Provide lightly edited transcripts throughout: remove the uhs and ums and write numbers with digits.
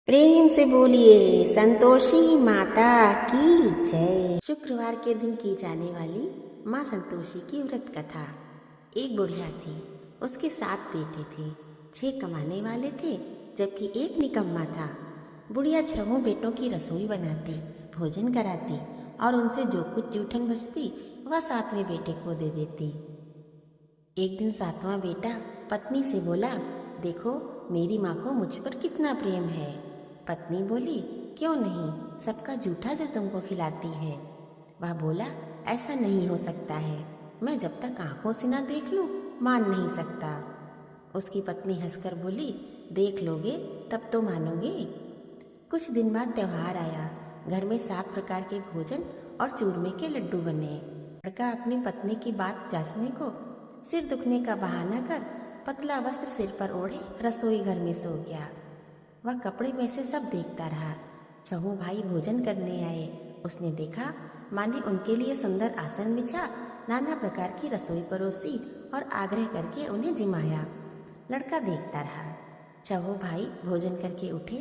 प्रेम से बोलिए संतोषी माता की जय। शुक्रवार के दिन की जाने वाली माँ संतोषी की व्रत कथा। एक बुढ़िया थी, उसके 7 बेटे थे। 6 कमाने वाले थे जबकि एक निकम्मा था। बुढ़िया 6 बेटों की रसोई बनाती, भोजन कराती और उनसे जो कुछ जूठन बचती वह 7वें बेटे को दे देती। एक दिन 7वां बेटा पत्नी से बोला, देखो मेरी माँ को मुझ पर कितना प्रेम है। पत्नी बोली, क्यों नहीं, सबका जूठा जो तुमको खिलाती है। वह बोला, ऐसा नहीं हो सकता है, मैं जब तक आंखों से ना देख लूं मान नहीं सकता। उसकी पत्नी हंसकर बोली, देख लोगे तब तो मानोगे। कुछ दिन बाद त्योहार आया। घर में 7 प्रकार के भोजन और चूरमे के लड्डू बने। लड़का अपनी पत्नी की बात जांचने को सिर दुखने का बहाना कर पतला वस्त्र सिर पर ओढ़े रसोई घर में सो गया। वह कपड़े में से सब देखता रहा। 6 भाई भोजन करने आए। उसने देखा माँ ने उनके लिए सुंदर आसन बिछा, नाना प्रकार की रसोई परोसी और आग्रह करके उन्हें जिमाया। लड़का देखता रहा। 6 भाई भोजन करके उठे,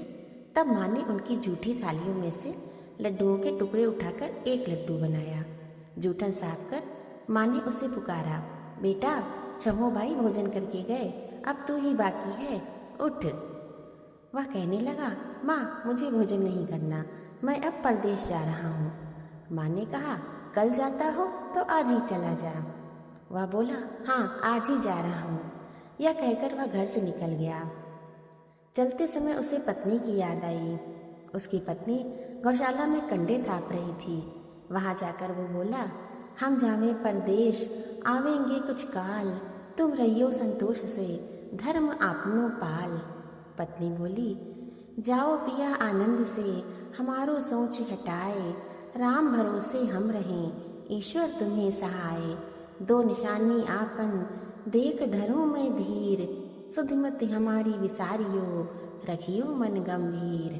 तब माँ ने उनकी जूठी थालियों में से लड्डुओं के टुकड़े उठाकर एक लड्डू बनाया। जूठन साफ कर माँ ने उसे पुकारा, बेटा 6 भाई भोजन करके गए, अब तू ही बाकी है, उठ। वह कहने लगा, माँ मुझे भोजन नहीं करना, मैं अब परदेश जा रहा हूँ। माँ ने कहा, कल जाता हो तो आज ही चला जा। वह बोला, हाँ आज ही जा रहा हूँ। यह कहकर वह घर से निकल गया। चलते समय उसे पत्नी की याद आई। उसकी पत्नी गौशाला में कंडे थाप रही थी। वहां जाकर वो बोला, हम जावे परदेश, आवेंगे कुछ काल, तुम रहियो संतोष से, धर्म आपनो पाल। पत्नी बोली, जाओ पिया आनंद से, हमारो सोच हटाए, राम भरोसे हम रहें, ईश्वर तुम्हें सहाय। 2 निशानी आपन, देख धरो मैं धीर, सुधिमति हमारी विसारियो, रखियो मन गंभीर।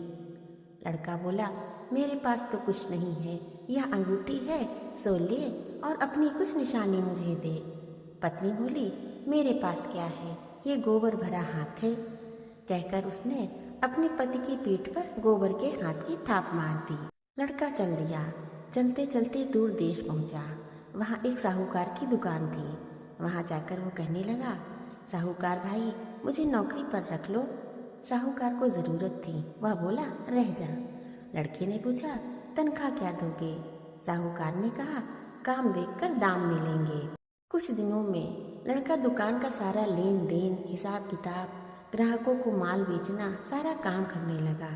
लड़का बोला, मेरे पास तो कुछ नहीं है, यह अंगूठी है, सो ले और अपनी कुछ निशानी मुझे दे। पत्नी बोली, मेरे पास क्या है, ये गोबर भरा हाथ है। कहकर उसने अपने पति की पीठ पर गोबर के हाथ की थाप मार दी। लड़का चल दिया। चलते चलते दूर देश पहुंचा। वहाँ एक साहूकार की दुकान थी। वहाँ जाकर वो कहने लगा, साहूकार भाई मुझे नौकरी पर रख लो। साहूकार को ज़रूरत थी। वह बोला, रह जा। लड़के ने पूछा, तनख्वाह क्या दोगे? साहूकार ने कहा, काम देखकर दाम मिलेंगे। कुछ दिनों में लड़का दुकान का सारा लेन देन, हिसाब किताब, ग्राहकों को माल बेचना, सारा काम करने लगा।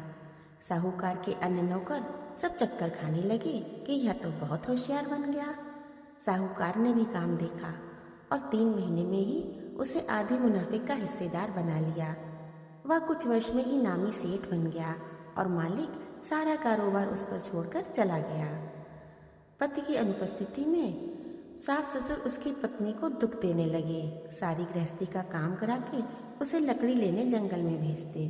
साहूकार के अन्य नौकर सब चक्कर खाने लगे कि यह तो बहुत होशियार बन गया। साहूकार ने भी काम देखा और 3 महीने में ही उसे आधे मुनाफे का हिस्सेदार बना लिया। वह कुछ वर्ष में ही नामी सेठ बन गया और मालिक सारा कारोबार उस पर छोड़कर चला गया। पति की अनुपस्थिति में सास ससुर उसकी पत्नी को दुख देने लगे। सारी गृहस्थी का काम करा के उसे लकड़ी लेने जंगल में भेजते।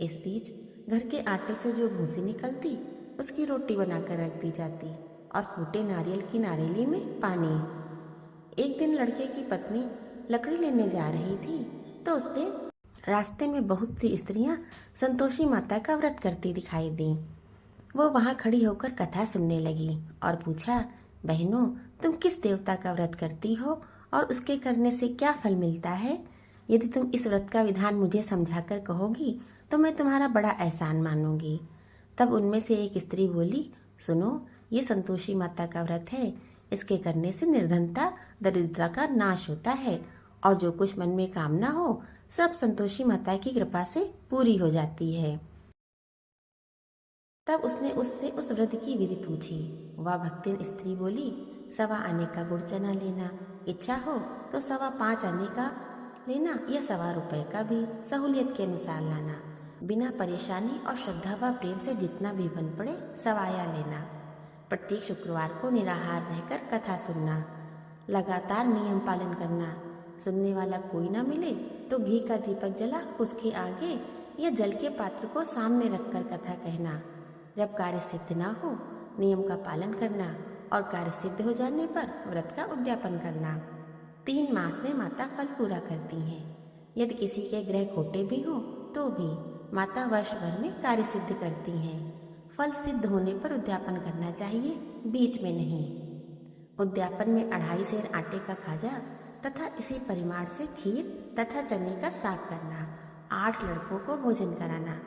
इस बीच घर के आटे से जो भूसी निकलती उसकी रोटी बनाकर रख दी जाती और फूटे नारियल की नारेली में पानी। एक दिन लड़के की पत्नी लकड़ी लेने जा रही थी तो उसने रास्ते में बहुत सी स्त्रियां संतोषी माता का व्रत करती दिखाई दी। वो वहां खड़ी होकर कथा सुनने लगी और पूछा, बहनों तुम किस देवता का व्रत करती हो और उसके करने से क्या फल मिलता है? यदि तुम इस व्रत का विधान मुझे समझाकर कहोगी तो मैं तुम्हारा बड़ा एहसान मानूंगी। तब उनमें से एक स्त्री बोली, सुनो, ये संतोषी माता का व्रत है। इसके करने से निर्धनता, दरिद्रता का नाश होता है और जो कुछ मन में कामना हो सब संतोषी माता की कृपा से पूरी हो जाती है। तब उसने उससे उस व्रत की विधि पूछी। वह भक्तिन स्त्री बोली, 1.25 आने का गुड़ चना लेना, इच्छा हो तो 5.25 आने का लेना या 1.25 रुपये का भी, सहूलियत के अनुसार लाना। बिना परेशानी और श्रद्धा व प्रेम से जितना भी बन पड़े सवाया लेना। प्रत्येक शुक्रवार को निराहार रहकर कथा सुनना। लगातार नियम पालन करना। सुनने वाला कोई ना मिले तो घी का दीपक जला उसके आगे या जल के पात्र को सामने रखकर कथा कहना। जब कार्य सिद्ध ना हो नियम का पालन करना और कार्य सिद्ध हो जाने पर व्रत का उद्यापन करना। 3 मास में माता फल पूरा करती हैं। यदि किसी के ग्रह खोटे भी हों तो भी माता वर्ष भर में कार्य सिद्ध करती हैं। फल सिद्ध होने पर उद्यापन करना चाहिए, बीच में नहीं। उद्यापन में 2.5 सेर आटे का खाजा तथा इसी परिमाण से खीर तथा चने का साग करना। 8 लड़कों को भोजन कराना।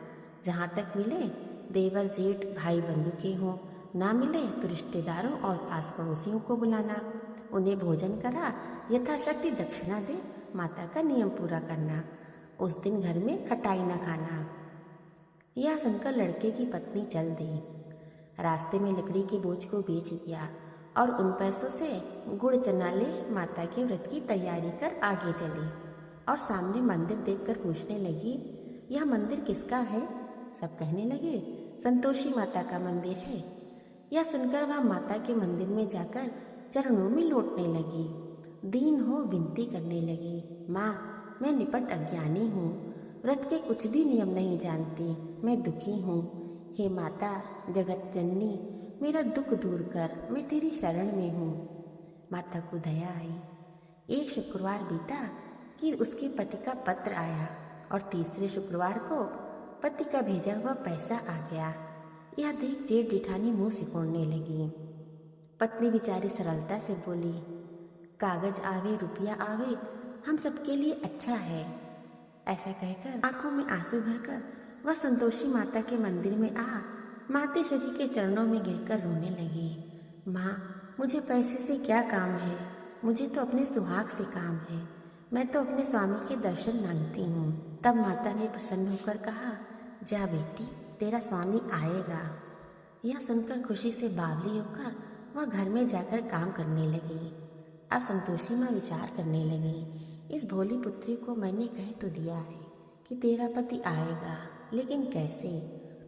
जहाँ तक मिले देवर जेठ भाई बंधु के हों, ना मिले तो रिश्तेदारों और पास पड़ोसियों को बुलाना। उन्हें भोजन करा यथाशक्ति दक्षिणा दे माता का नियम पूरा करना। उस दिन घर में खटाई न खाना। यह सुनकर लड़के की पत्नी चल दी। रास्ते में लकड़ी के बोझ को बेच दिया और उन पैसों से गुड़ चना ले माता के व्रत की तैयारी कर आगे चली और सामने मंदिर देखकर पूछने लगी, यह मंदिर किसका है? सब कहने लगे, संतोषी माता का मंदिर है। यह सुनकर वह माता के मंदिर में जाकर चरणों में लौटने लगी। दीन हो विनती करने लगी, माँ मैं निपट अज्ञानी हूँ, व्रत के कुछ भी नियम नहीं जानती, मैं दुखी हूँ। हे माता जगत जननी, मेरा दुख दूर कर, मैं तेरी शरण में हूँ। माता को दया आई। एक शुक्रवार बीता कि उसके पति का पत्र आया और तीसरे शुक्रवार को पति का भेजा हुआ पैसा आ गया। यह देख जेठ जिठानी मुंह सिकोड़ने लगी। पत्नी बेचारी सरलता से बोली, कागज आवे रुपया आवे, हम सबके लिए अच्छा है। ऐसा कहकर आंखों में आंसू भरकर वह संतोषी माता के मंदिर में आ मातेश्वरी जी के चरणों में गिरकर रोने लगी। माँ मुझे पैसे से क्या काम है, मुझे तो अपने सुहाग से काम है, मैं तो अपने स्वामी के दर्शन मांगती हूँ। तब माता ने प्रसन्न होकर कहा, जा बेटी तेरा स्वामी आएगा। यह सुनकर खुशी से बावली होकर वह घर में जाकर काम करने लगी। अब संतोषी माँ विचार करने लगी, इस भोली पुत्री को मैंने कह तो दिया है कि तेरा पति आएगा, लेकिन कैसे?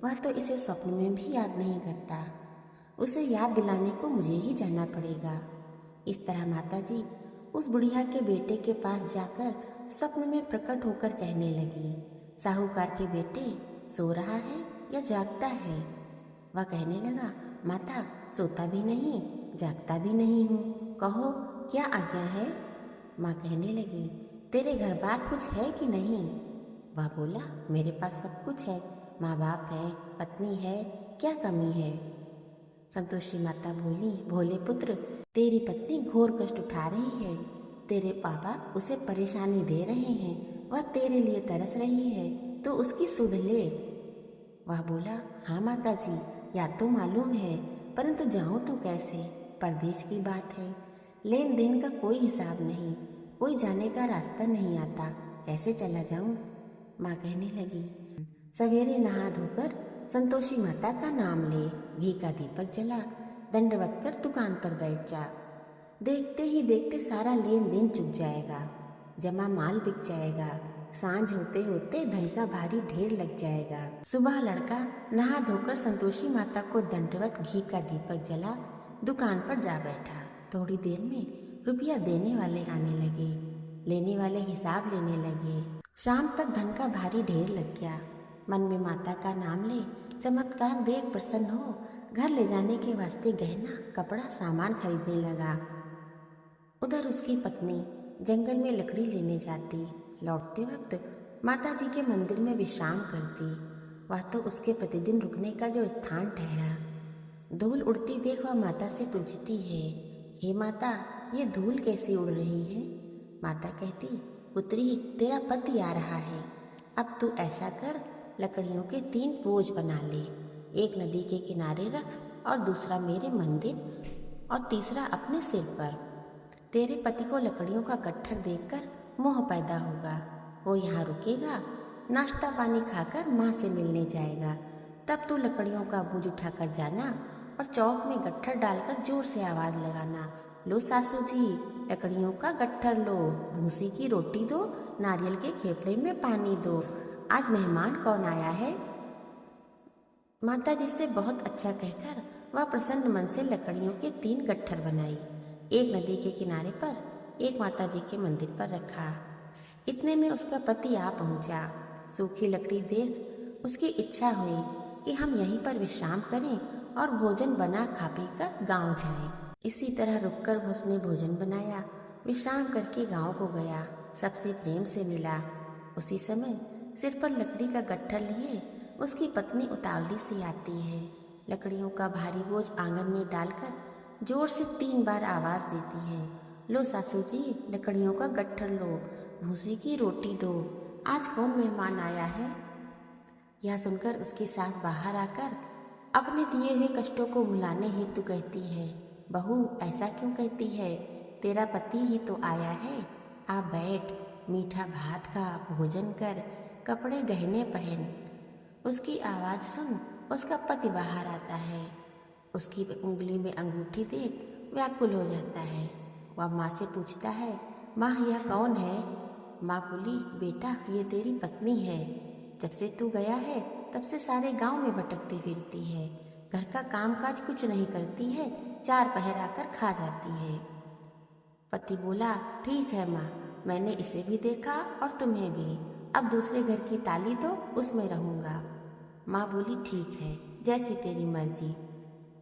वह तो इसे स्वप्न में भी याद नहीं करता। उसे याद दिलाने को मुझे ही जाना पड़ेगा। इस तरह माताजी उस बुढ़िया के बेटे के पास जाकर स्वप्न में प्रकट होकर कहने लगी, साहूकार के बेटे सो रहा है या जागता है? वह कहने लगा, माता सोता भी नहीं जागता भी नहीं हूँ, कहो क्या आज्ञा है? माँ कहने लगी, तेरे घर बार कुछ है कि नहीं? वह बोला, मेरे पास सब कुछ है, माँ बाप है, पत्नी है, क्या कमी है? संतोषी माता बोली, भोले पुत्र तेरी पत्नी घोर कष्ट उठा रही है, तेरे पापा उसे परेशानी दे रहे हैं, वह तेरे लिए तरस रही है, तो उसकी सुध ले। वह बोला, हाँ माता जी याद तो मालूम है, परंतु जाऊँ तो कैसे? परदेश की बात है, लेन देन का कोई हिसाब नहीं, कोई जाने का रास्ता नहीं आता, कैसे चला जाऊं? माँ कहने लगी, सवेरे नहा धोकर संतोषी माता का नाम ले, घी का दीपक जला, दंडवत कर दुकान पर बैठ जा। देखते ही देखते सारा लेन देन चुक जाएगा, जमा माल बिक जाएगा, सांझ होते होते धन का भारी ढेर लग जाएगा। सुबह लड़का नहा धोकर संतोषी माता को दंडवत घी का दीपक जला दुकान पर जा बैठा। थोड़ी देर में रुपया देने वाले आने लगे, लेने वाले हिसाब लेने लगे। शाम तक धन का भारी ढेर लग गया। मन में माता का नाम ले चमत्कार देख प्रसन्न हो घर ले जाने के वास्ते गहना कपड़ा सामान खरीदने लगा। उधर उसकी पत्नी जंगल में लकड़ी लेने जाती, लौटते वक्त माता जी के मंदिर में विश्राम करती। वह तो उसके प्रतिदिन रुकने का जो स्थान ठहरा। धूल उड़ती देख वह माता से पूछती है, हे माता ये धूल कैसी उड़ रही है? माता कहती, पुत्री तेरा पति आ रहा है, अब तू ऐसा कर लकड़ियों के 3 बोझ बना ले, एक नदी के किनारे रख और दूसरा मेरे मंदिर और तीसरा अपने सिर पर। तेरे पति को लकड़ियों का गट्ठर देखकर मोह पैदा होगा, वो यहाँ रुकेगा, नाश्ता पानी खाकर माँ से मिलने जाएगा, तब तू लकड़ियों का बोझ उठाकर जाना और चौक में गट्ठर डालकर जोर से आवाज़ लगाना, लो सासू जी लकड़ियों का गट्ठर लो, भूसी की रोटी दो, नारियल के खेपड़े में पानी दो, आज मेहमान कौन आया है? माता जी से बहुत अच्छा कहकर वह प्रसन्न मन से लकड़ियों के 3 गट्ठर बनाई, एक नदी के किनारे पर, एक माता जी के मंदिर पर रखा। इतने में उसका पति आ पहुंचा। सूखी लकड़ी देख उसकी इच्छा हुई कि हम यहीं पर विश्राम करें और भोजन बना खा पी कर गाँव जाएं। इसी तरह रुककर उसने भोजन बनाया, विश्राम करके गांव को गया, सबसे प्रेम से मिला। उसी समय सिर पर लकड़ी का गट्ठर लिए उसकी पत्नी उतावली से आती है। लकड़ियों का भारी बोझ आंगन में डालकर जोर से 3 बार आवाज़ देती है, लो सासू जी, लकड़ियों का गट्ठर लो, भूसी की रोटी दो, आज कौन मेहमान आया है। यह सुनकर उसकी सास बाहर आकर अपने दिए हुए कष्टों को भुलाने हेतु कहती है, बहू ऐसा क्यों कहती है, तेरा पति ही तो आया है, आ बैठ, मीठा भात खा, भोजन कर, कपड़े गहने पहन। उसकी आवाज़ सुन उसका पति बाहर आता है। उसकी उंगली में अंगूठी देख व्याकुल हो जाता है। वह माँ से पूछता है, माँ यह कौन है। माँ बोली, बेटा ये तेरी पत्नी है, जब से तू गया है तब से सारे गांव में भटकती फिरती है, घर का काम काज कुछ नहीं करती है, 4 पहर आकर खा जाती है। पति बोला, ठीक है माँ, मैंने इसे भी देखा और तुम्हें भी, अब दूसरे घर की ताली दो, उसमें रहूँगा। माँ बोली, ठीक है, जैसी तेरी मर्जी।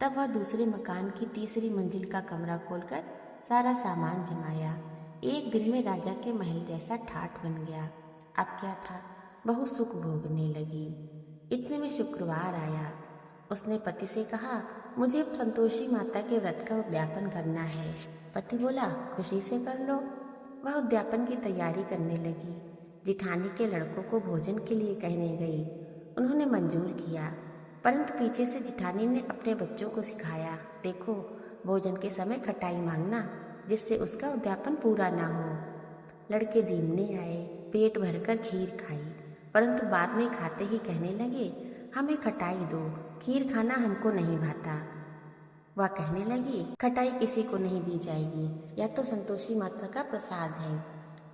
तब वह दूसरे मकान की तीसरी मंजिल का कमरा खोलकर सारा सामान जमाया। एक दिन में राजा के महल जैसा ठाठ बन गया। अब क्या था, बहुत सुख भोगने लगी। इतने में शुक्रवार आया। उसने पति से कहा, मुझे संतोषी माता के व्रत का उद्यापन करना है। पति बोला, खुशी से कर लो। वह उद्यापन की तैयारी करने लगी। जिठानी के लड़कों को भोजन के लिए कहने गई। उन्होंने मंजूर किया, परंतु पीछे से जिठानी ने अपने बच्चों को सिखाया, देखो भोजन के समय खटाई मांगना, जिससे उसका उद्यापन पूरा ना हो। लड़के जीमने आए, पेट भरकर खीर खाई, परंतु बाद में खाते ही कहने लगे, हमें खटाई दो, खीर खाना हमको नहीं भाता। वह कहने लगी, खटाई किसी को नहीं दी जाएगी, यह तो संतोषी माता का प्रसाद है।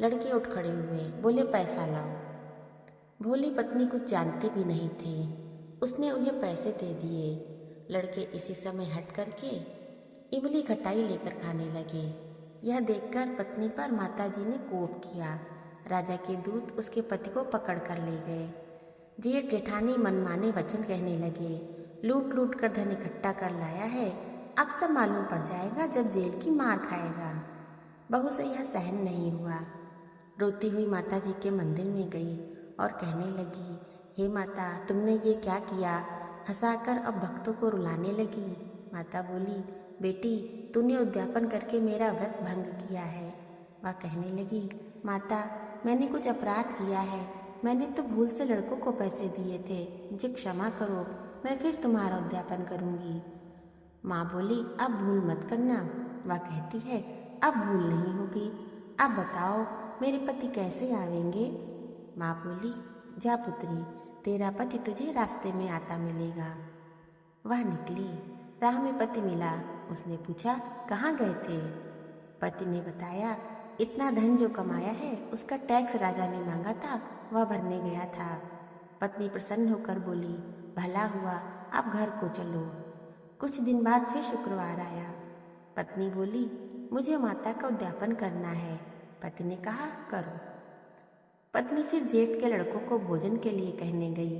लड़के उठ खड़े हुए, बोले, पैसा लाओ। भोली पत्नी कुछ जानती भी नहीं थी, उसने उन्हें पैसे दे दिए। लड़के इसी समय हट करके इमली खटाई लेकर खाने लगे। यह देखकर पत्नी पर माताजी ने कोप किया। राजा के दूत उसके पति को पकड़ कर ले गए। जेठ जेठानी मनमाने वचन कहने लगे, लूट लूट कर धन इकट्ठा कर लाया है, अब सब मालूम पड़ जाएगा जब जेल की मार खाएगा। बहू से यह सहन नहीं हुआ। रोती हुई माताजी के मंदिर में गई और कहने लगी, हे माता, तुमने ये क्या किया। हंसाकर अब भक्तों को रुलाने लगी। माता बोली, बेटी तूने उद्यापन करके मेरा व्रत भंग किया है। वह कहने लगी, माता मैंने कुछ अपराध किया है, मैंने तो भूल से लड़कों को पैसे दिए थे, मुझे क्षमा करो, मैं फिर तुम्हारा उद्यापन करूँगी। माँ बोली, अब भूल मत करना। वह कहती है, अब भूल नहीं होगी, अब बताओ मेरे पति कैसे आवेंगे। माँ बोली, जा पुत्री, तेरा पति तुझे रास्ते में आता मिलेगा। वह निकली, राह में पति मिला। उसने पूछा, कहाँ गए थे। पति ने बताया, इतना धन जो कमाया है उसका टैक्स राजा ने मांगा था, वह भरने गया था। पत्नी प्रसन्न होकर बोली, भला हुआ, अब घर को चलो। कुछ दिन बाद फिर शुक्रवार आया। पत्नी बोली, मुझे माता का उद्यापन करना है। पति ने कहा, करो। पत्नी फिर जेठ के लड़कों को भोजन के लिए कहने गई।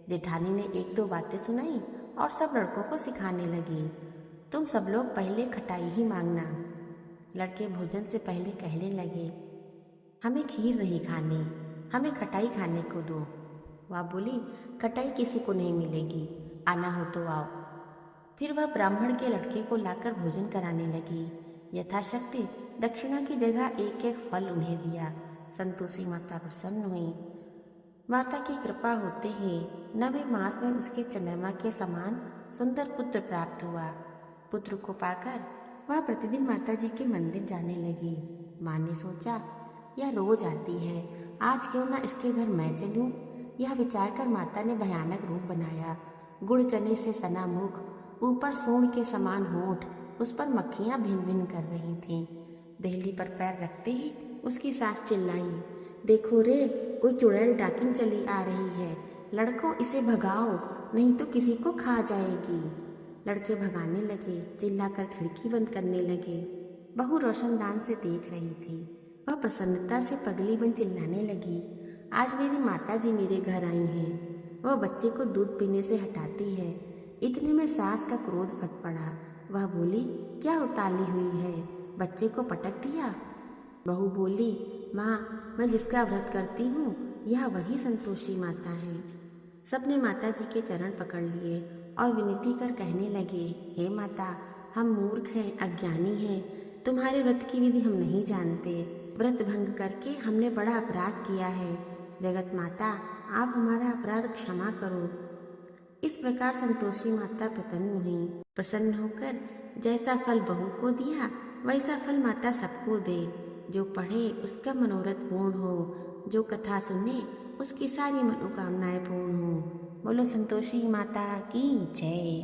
जेठानी ने 1-2 बातें सुनाई और सब लड़कों को सिखाने लगी, तुम सब लोग पहले खटाई ही मांगना। लड़के भोजन से पहले कहने लगे, हमें खीर नहीं खानी, हमें खटाई खाने को दो। वह बोली, खटाई किसी को नहीं मिलेगी, आना हो तो आओ। फिर वह ब्राह्मण के लड़के को लाकर भोजन कराने लगी। यथाशक्ति दक्षिणा की जगह 1-1 फल उन्हें दिया। संतोषी माता प्रसन्न हुई। माता की कृपा होते ही 9वें मास में उसके चंद्रमा के समान सुंदर पुत्र प्राप्त हुआ। पुत्र को पाकर वह प्रतिदिन माता जी के मंदिर जाने लगी। माँ ने सोचा, यह रोज आती है, आज क्यों ना इसके घर मैं चलूं। यह विचार कर माता ने भयानक रूप बनाया। गुड़ चने से सना मुख, ऊपर सूंड के समान होंठ, उस पर मक्खियाँ भिन भिन कर रही थीं। देहली पर पैर रखते ही उसकी सास चिल्लाई, देखो रे, कोई चुड़ैल डाकिन चली आ रही है, लड़कों इसे भगाओ, नहीं तो किसी को खा जाएगी। लड़के भगाने लगे, चिल्लाकर खिड़की बंद करने लगे। बहू रोशनदान से देख रही थी। वह प्रसन्नता से पगली बन चिल्लाने लगी, आज मेरी माता जी मेरे घर आई हैं। वह बच्चे को दूध पीने से हटाती है। इतने में सास का क्रोध फट पड़ा। वह बोली, क्या उताली हुई है, बच्चे को पटक दिया। बहू बोली, माँ मैं जिसका व्रत करती हूँ यह वही संतोषी माता है। सबने माता जी के चरण पकड़ लिए और विनती कर कहने लगे, हे माता, हम मूर्ख हैं, अज्ञानी हैं, तुम्हारे व्रत की विधि हम नहीं जानते। व्रत भंग करके हमने बड़ा अपराध किया है। जगत माता, आप हमारा अपराध क्षमा करो। इस प्रकार संतोषी माता प्रसन्न हुई। प्रसन्न होकर जैसा फल बहू को दिया वैसा फल माता सबको दे। जो पढ़े उसका मनोरथ पूर्ण हो, जो कथा सुने उसकी सारी मनोकामनाएं पूर्ण हो। बोलो संतोषी माता की जय।